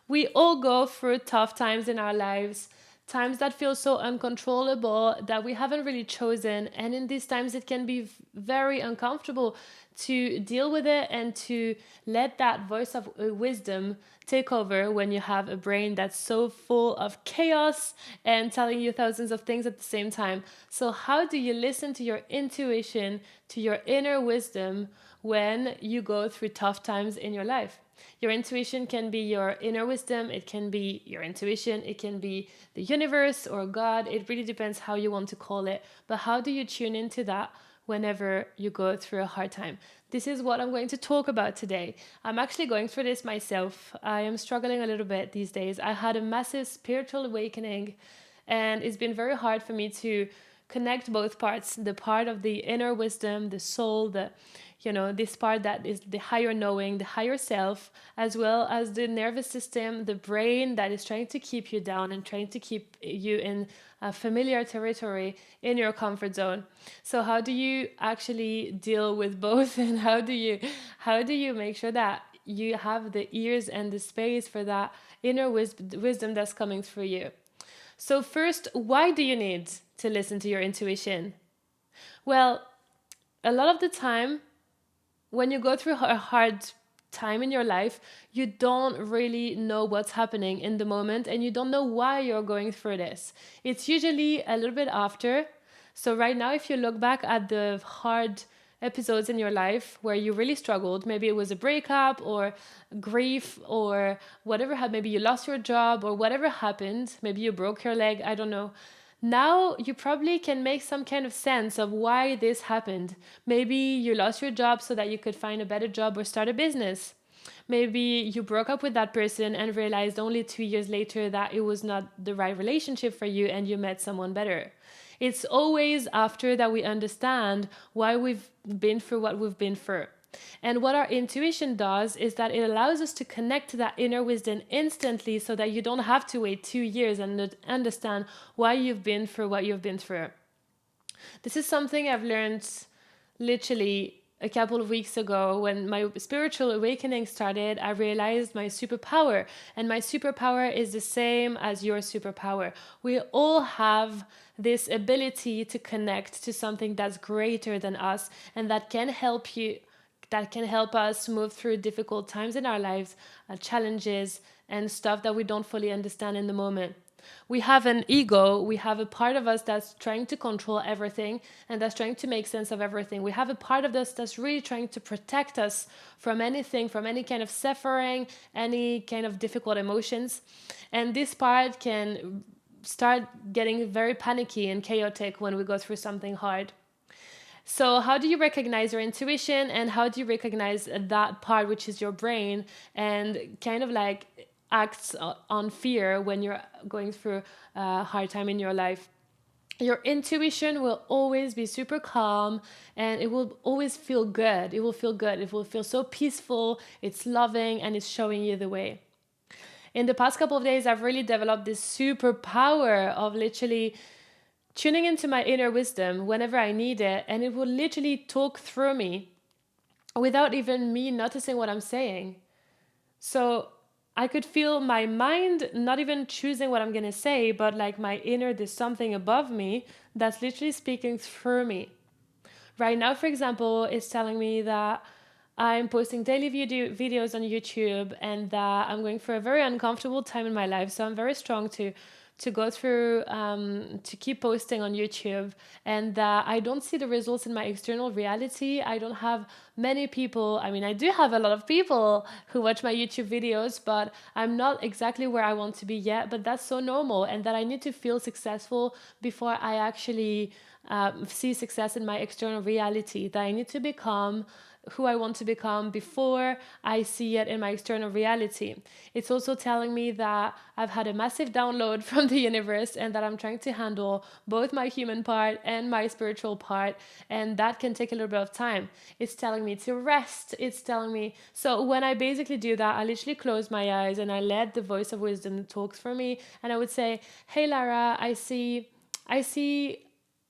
We all go through tough times in our lives, times that feel so uncontrollable that we haven't really chosen. And in these times, it can be very uncomfortable to deal with it and to let that voice of wisdom take over when you have a brain that's so full of chaos and telling you thousands of things at the same time. So, how do you listen to your intuition, to your inner wisdom when you go through tough times in your life? Your intuition can be your inner wisdom, it can be your intuition, it can be the universe or God. It really depends how you want to call it. But how do you tune into that whenever you go through a hard time? This is what I'm going to talk about today. I'm actually going through this myself. I am struggling a little bit these days. I had a massive spiritual awakening, and it's been very hard for me to connect both parts, the part of the inner wisdom, the soul, the this part that is the higher knowing, the higher self, as well as the nervous system, the brain that is trying to keep you down and trying to keep you in a familiar territory, in your comfort zone. So how do you actually deal with both, and how do you make sure that you have the ears and the space for that inner wisdom that's coming through you? So first, why do you need to listen to your intuition? Well, a lot of the time when you go through a hard time in your life, you don't really know what's happening in the moment, and you don't know why you're going through this. It's usually a little bit after. So, right now, if you look back at the hard episodes in your life where you really struggled, maybe it was a breakup or grief or whatever, maybe you lost your job or whatever happened, maybe you broke your leg, I don't know. Now you probably can make some kind of sense of why this happened. Maybe you lost your job so that you could find a better job or start a business. Maybe you broke up with that person and realized only 2 years later that it was not the right relationship for you and you met someone better. It's always after that we understand why we've been through what we've been through. And what our intuition does is that it allows us to connect to that inner wisdom instantly so that you don't have to wait 2 years and understand why you've been through what you've been through. This is something I've learned literally a couple of weeks ago when my spiritual awakening started. I realized my superpower, and my superpower is the same as your superpower. We all have this ability to connect to something that's greater than us and that can help us move through difficult times in our lives, challenges, and stuff that we don't fully understand in the moment. We have an ego, we have a part of us that's trying to control everything and that's trying to make sense of everything. We have a part of us that's really trying to protect us from anything, from any kind of suffering, any kind of difficult emotions. And this part can start getting very panicky and chaotic when we go through something hard. So, how do you recognize your intuition, and how do you recognize that part, which is your brain, and kind of like acts on fear when you're going through a hard time in your life? Your intuition will always be super calm, and it will always feel good. It will feel good. It will feel so peaceful, it's loving, and it's showing you the way. In the past couple of days, I've really developed this superpower of literally tuning into my inner wisdom whenever I need it, and it will literally talk through me without even me noticing what I'm saying. So I could feel my mind not even choosing what I'm going to say, but like my inner, there's something above me that's literally speaking through me. Right now, for example, it's telling me that I'm posting daily videos on YouTube and that I'm going through a very uncomfortable time in my life. So I'm very strong to go through, to keep posting on YouTube, and that I don't see the results in my external reality. I don't have many people. I mean, I do have a lot of people who watch my YouTube videos, but I'm not exactly where I want to be yet. But that's so normal, and that I need to feel successful before I actually see success in my external reality. That I need to become who I want to become before I see it in my external reality. It's also telling me that I've had a massive download from the universe and that I'm trying to handle both my human part and my spiritual part, and that can take a little bit of time. It's telling me to rest. It's telling me. So when I basically do that, I literally close my eyes and I let the voice of wisdom talk for me, and I would say, "Hey Lara, I see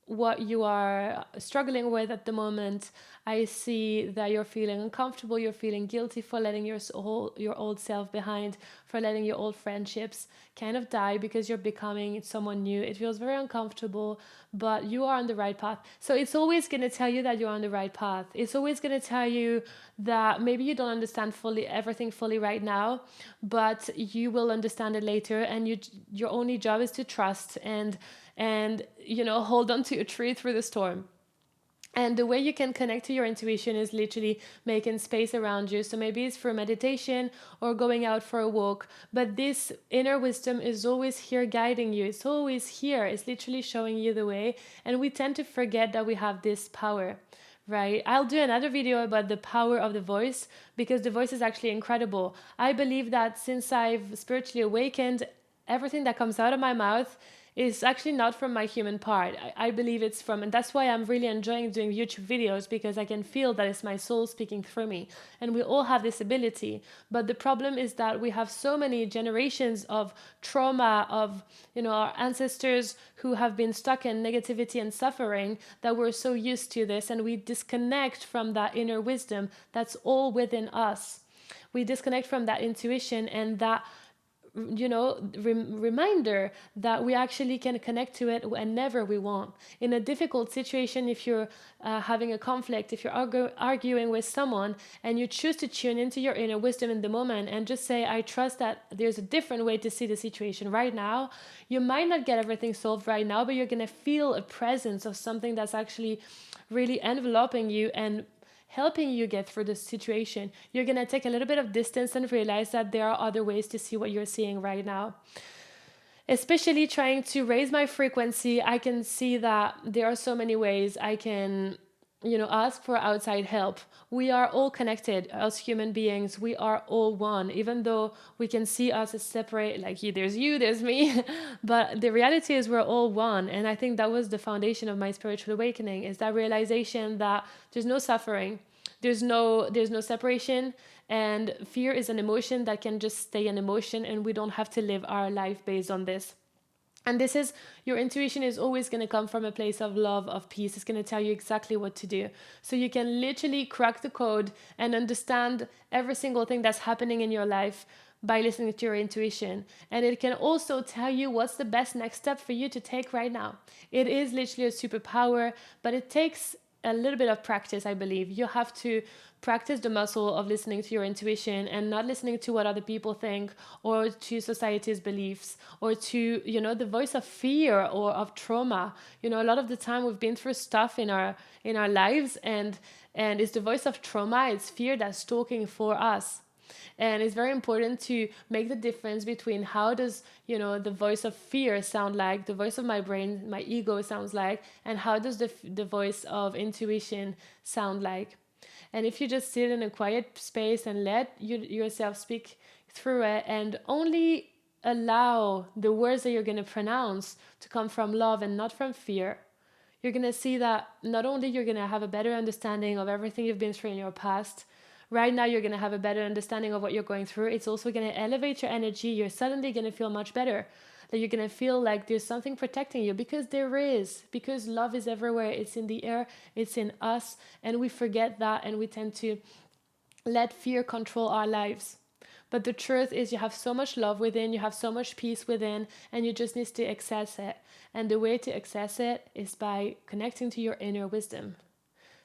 what you are struggling with at the moment. I see that you're feeling uncomfortable, you're feeling guilty for letting your old self behind, for letting your old friendships kind of die because you're becoming someone new. It feels very uncomfortable, but you are on the right path. So it's always going to tell you that you're on the right path. It's always going to tell you that maybe you don't understand fully everything fully right now, but you will understand it later, and your only job is to trust and hold on to a tree through the storm. And the way you can connect to your intuition is literally making space around you. So maybe it's through meditation or going out for a walk. But this inner wisdom is always here guiding you. It's always here. It's literally showing you the way. And we tend to forget that we have this power, right? I'll do another video about the power of the voice, because the voice is actually incredible. I believe that since I've spiritually awakened, everything that comes out of my mouth is actually not from my human part. I believe it's from, and that's why I'm really enjoying doing YouTube videos, because I can feel that it's my soul speaking through me. And we all have this ability. But the problem is that we have so many generations of trauma, of, our ancestors who have been stuck in negativity and suffering, that we're so used to this, and we disconnect from that inner wisdom that's all within us. We disconnect from that intuition and that reminder that we actually can connect to it whenever we want. In a difficult situation, if you're having a conflict, if you're arguing with someone, and you choose to tune into your inner wisdom in the moment and just say, I trust that there's a different way to see the situation right now. You might not get everything solved right now, but you're going to feel a presence of something that's actually really enveloping you and helping you get through the situation. You're going to take a little bit of distance and realize that there are other ways to see what you're seeing right now. Especially trying to raise my frequency, I can see that there are so many ways I can, ask for outside help. We are all connected as human beings. We are all one, even though we can see us as separate, like there's you, there's me. But the reality is we're all one. And I think that was the foundation of my spiritual awakening, is that realization that there's no suffering, there's no separation, and fear is an emotion that can just stay an emotion, and we don't have to live our life based on this. And this is, your intuition is always going to come from a place of love, of peace. It's going to tell you exactly what to do. So you can literally crack the code and understand every single thing that's happening in your life by listening to your intuition. And it can also tell you what's the best next step for you to take right now. It is literally a superpower, but it takes a little bit of practice, I believe. You have to practice the muscle of listening to your intuition and not listening to what other people think, or to society's beliefs, or to, the voice of fear or of trauma. A lot of the time we've been through stuff in our lives, and it's the voice of trauma, it's fear that's talking for us. And it's very important to make the difference between how does, the voice of fear sound like, the voice of my brain, my ego sounds like, and how does the voice of intuition sound like. And if you just sit in a quiet space and let yourself speak through it, and only allow the words that you're going to pronounce to come from love and not from fear, you're going to see that not only you're going to have a better understanding of everything you've been through in your past, right now you're going to have a better understanding of what you're going through. It's also going to elevate your energy. You're suddenly going to feel much better. That you're going to feel like there's something protecting you, because there is. Because love is everywhere. It's in the air. It's in us. And we forget that, and we tend to let fear control our lives. But the truth is, you have so much love within, you have so much peace within, and you just need to access it. And the way to access it is by connecting to your inner wisdom.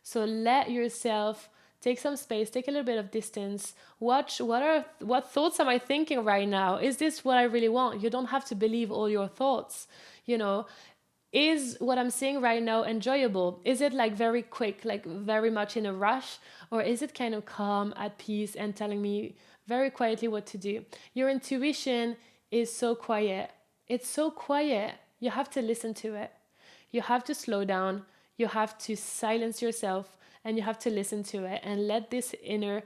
So let yourself take some space, take a little bit of distance, watch what thoughts am I thinking right now? Is this what I really want? You don't have to believe all your thoughts. Is what I'm seeing right now enjoyable? Is it like very quick, like very much in a rush? Or is it kind of calm, at peace, and telling me very quietly what to do? Your intuition is so quiet. It's so quiet. You have to listen to it. You have to slow down. You have to silence yourself, and you have to listen to it and let this inner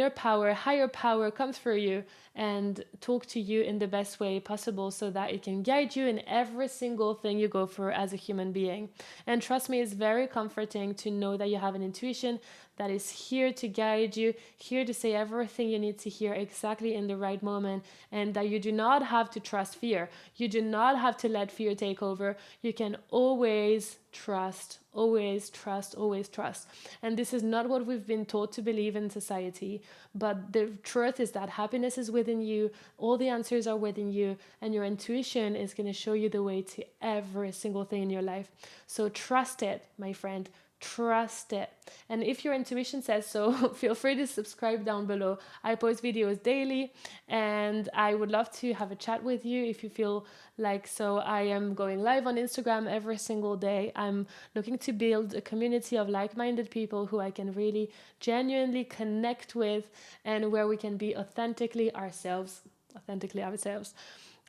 power, higher power come through you and talk to you in the best way possible, so that it can guide you in every single thing you go through as a human being. And trust me, it's very comforting to know that you have an intuition that is here to guide you, here to say everything you need to hear exactly in the right moment, and that you do not have to trust fear. You do not have to let fear take over. You can always trust, always trust, always trust. And this is not what we've been taught to believe in society, but the truth is that happiness is within you, all the answers are within you, and your intuition is going to show you the way to every single thing in your life. So trust it, my friend. Trust it. And if your intuition says so, feel free to subscribe down below. I post videos daily, and I would love to have a chat with you if you feel like so. I am going live on Instagram every single day. I'm looking to build a community of like-minded people who I can really genuinely connect with, and where we can be authentically ourselves.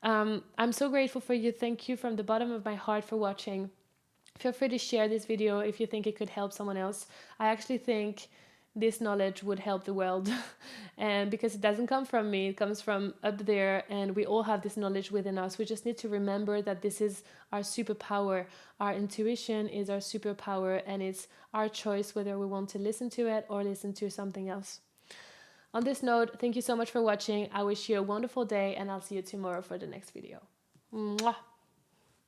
I'm so grateful for you. Thank you from the bottom of my heart for watching. Feel free to share this video if you think it could help someone else. I actually think this knowledge would help the world and because it doesn't come from me, it comes from up there, and we all have this knowledge within us. We just need to remember that this is our superpower. Our intuition is our superpower, and it's our choice whether we want to listen to it or listen to something else. On this note, thank you so much for watching. I wish you a wonderful day, and I'll see you tomorrow for the next video. Mwah.